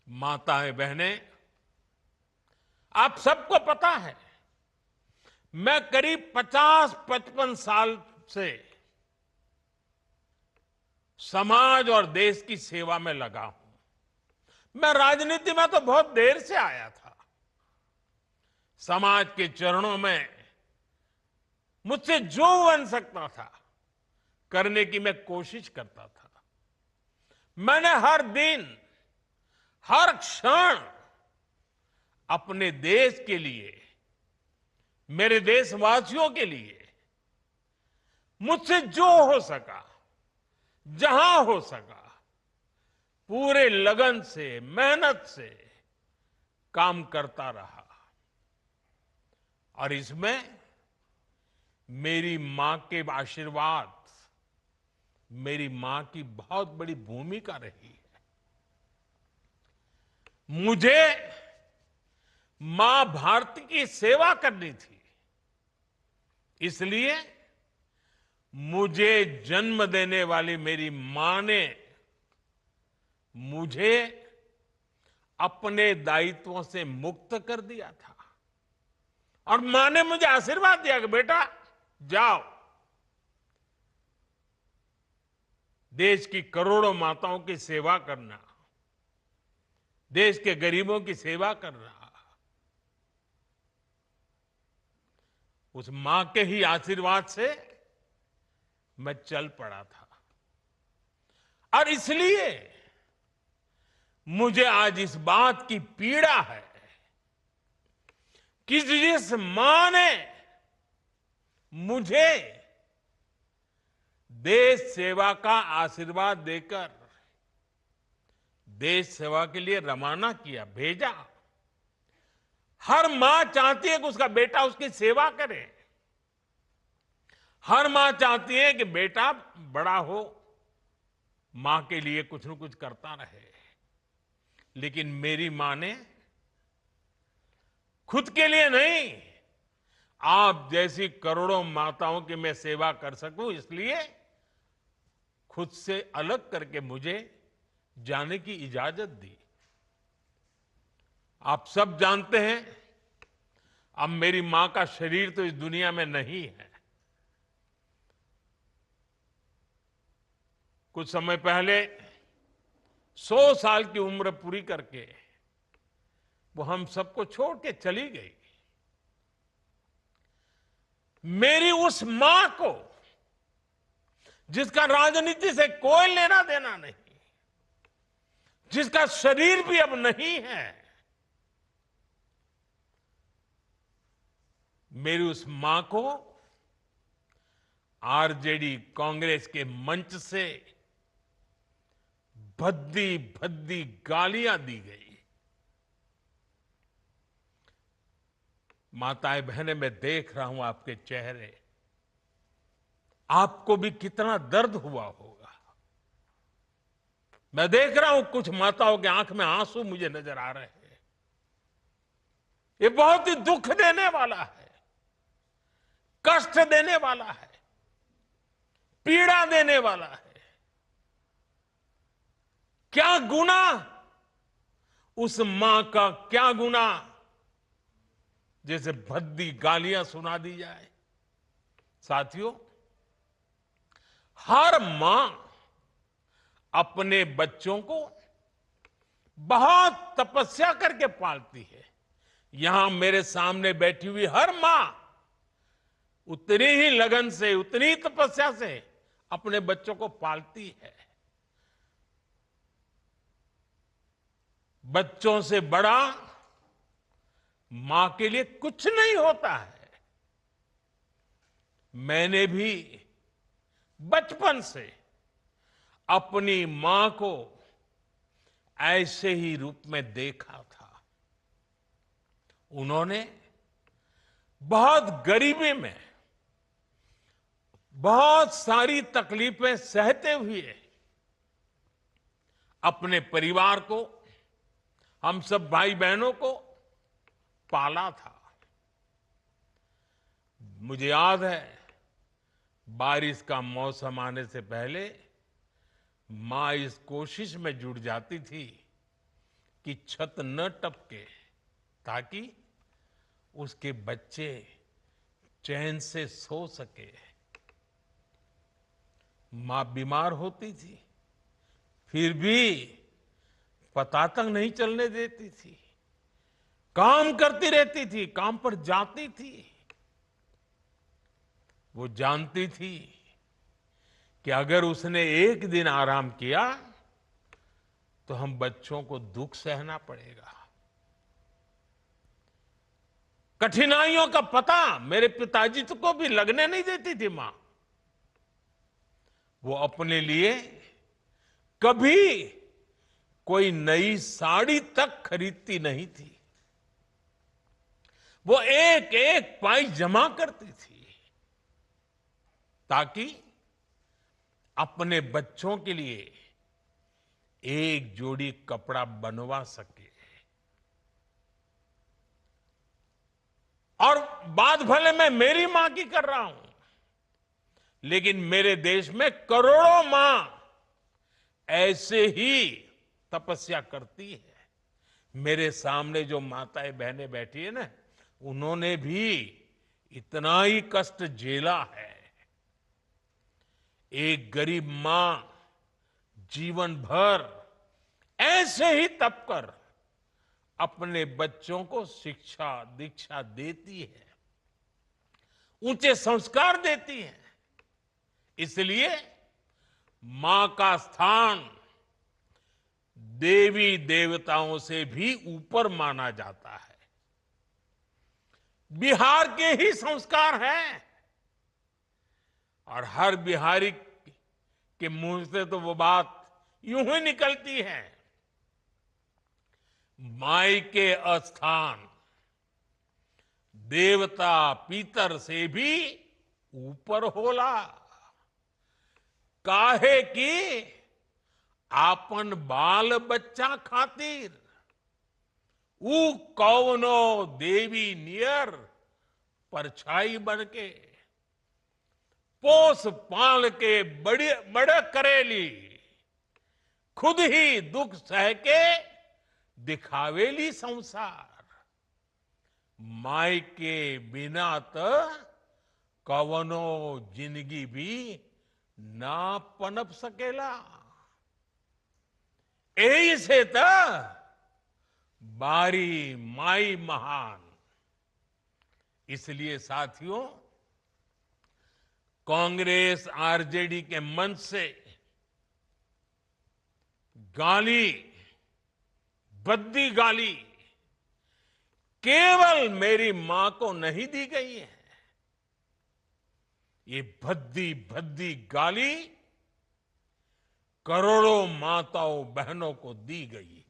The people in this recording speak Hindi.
माताएं बहनें, आप सबको पता है मैं करीब 50-55 साल से समाज और देश की सेवा में लगा हूं। मैं राजनीति में तो बहुत देर से आया था। समाज के चरणों में मुझसे जो बन सकता था करने की मैं कोशिश करता था। मैंने हर दिन हर क्षण अपने देश के लिए, मेरे देशवासियों के लिए मुझसे जो हो सका, जहां हो सका, पूरे लगन से, मेहनत से काम करता रहा। और इसमें मेरी मां के आशीर्वाद, मेरी मां की बहुत बड़ी भूमिका रही है। मुझे मां भारती की सेवा करनी थी, इसलिए मुझे जन्म देने वाली मेरी मां ने मुझे अपने दायित्वों से मुक्त कर दिया था। और मां ने मुझे आशीर्वाद दिया कि बेटा जाओ, देश की करोड़ों माताओं की सेवा करना, देश के गरीबों की सेवा करना। उस मां के ही आशीर्वाद से मैं चल पड़ा था। और इसलिए मुझे आज इस बात की पीड़ा है कि जिस मां ने मुझे देश सेवा का आशीर्वाद देकर देश सेवा के लिए रवाना किया, भेजा। हर मां चाहती है कि उसका बेटा उसकी सेवा करे। हर मां चाहती है कि बेटा बड़ा हो, मां के लिए कुछ न कुछ करता रहे। लेकिन मेरी मां ने खुद के लिए नहीं, आप जैसी करोड़ों माताओं की मैं सेवा कर सकूं, इसलिए खुद से अलग करके मुझे जाने की इजाजत दी। आप सब जानते हैं, अब मेरी मां का शरीर तो इस दुनिया में नहीं है। कुछ समय पहले 100 साल की उम्र पूरी करके वो हम सबको छोड़ के चली गई। मेरी उस मां को, जिसका राजनीति से कोई लेना देना नहीं, जिसका शरीर भी अब नहीं है, मेरी उस मां को आरजेडी कांग्रेस के मंच से भद्दी भद्दी गालियां दी गई। माताएं बहनें, मैं देख रहा हूं आपके चेहरे, आपको भी कितना दर्द हुआ होगा। मैं देख रहा हूं कुछ माताओं की आंख में आंसू मुझे नजर आ रहे हैं। ये बहुत ही दुख देने वाला है, कष्ट देने वाला है, पीड़ा देने वाला है। क्या गुनाह, उस मां का क्या गुनाह जैसे भद्दी गालियां सुना दी जाए। साथियों, हर मां अपने बच्चों को बहुत तपस्या करके पालती है। यहां मेरे सामने बैठी हुई हर मां उतनी ही लगन से, उतनी तपस्या से अपने बच्चों को पालती है। बच्चों से बड़ा मां के लिए कुछ नहीं होता है। मैंने भी बचपन से अपनी मां को ऐसे ही रूप में देखा था। उन्होंने बहुत गरीबी में, बहुत सारी तकलीफें सहते हुए अपने परिवार को, हम सब भाई बहनों को पाला था। मुझे याद है, बारिश का मौसम आने से पहले मां इस कोशिश में जुट जाती थी कि छत न टपके, ताकि उसके बच्चे चैन से सो सके। मां बीमार होती थी, फिर भी पता तक नहीं चलने देती थी, काम करती रहती थी, काम पर जाती थी। वो जानती थी कि अगर उसने एक दिन आराम किया तो हम बच्चों को दुख सहना पड़ेगा। कठिनाइयों का पता मेरे पिताजी को भी लगने नहीं देती थी मां। वो अपने लिए कभी कोई नई साड़ी तक खरीदती नहीं थी। वो एक एक पाई जमा करती थी ताकि अपने बच्चों के लिए एक जोड़ी कपड़ा बनवा सके। और बात भले मैं मेरी मां की कर रहा हूं, लेकिन मेरे देश में करोड़ों मां ऐसे ही तपस्या करती है। मेरे सामने जो माताएं बहनें बैठी है ना, उन्होंने भी इतना ही कष्ट झेला है। एक गरीब मां जीवन भर ऐसे ही तप कर अपने बच्चों को शिक्षा दीक्षा देती है, ऊंचे संस्कार देती है। इसलिए मां का स्थान देवी देवताओं से भी ऊपर माना जाता है। बिहार के ही संस्कार हैं, और हर बिहारी के मुंह से तो वो बात यूं ही निकलती है, माई के अस्थान देवता पितर से भी ऊपर होला। काहे की आपन बाल बच्चा खातिर ऊ कौनो देवी नियर परछाई बन के पोस पाल के बड़े करेली, खुद ही दुख सह के दिखावेली संसार। माई के बिना तो कवनो जिंदगी भी ना पनप सकेला। यही से तो बारी माई महान। इसलिए साथियों, कांग्रेस आरजेडी के मंच से गाली, भद्दी गाली केवल मेरी मां को नहीं दी गई है, ये भद्दी भद्दी गाली करोड़ों माताओं बहनों को दी गई है।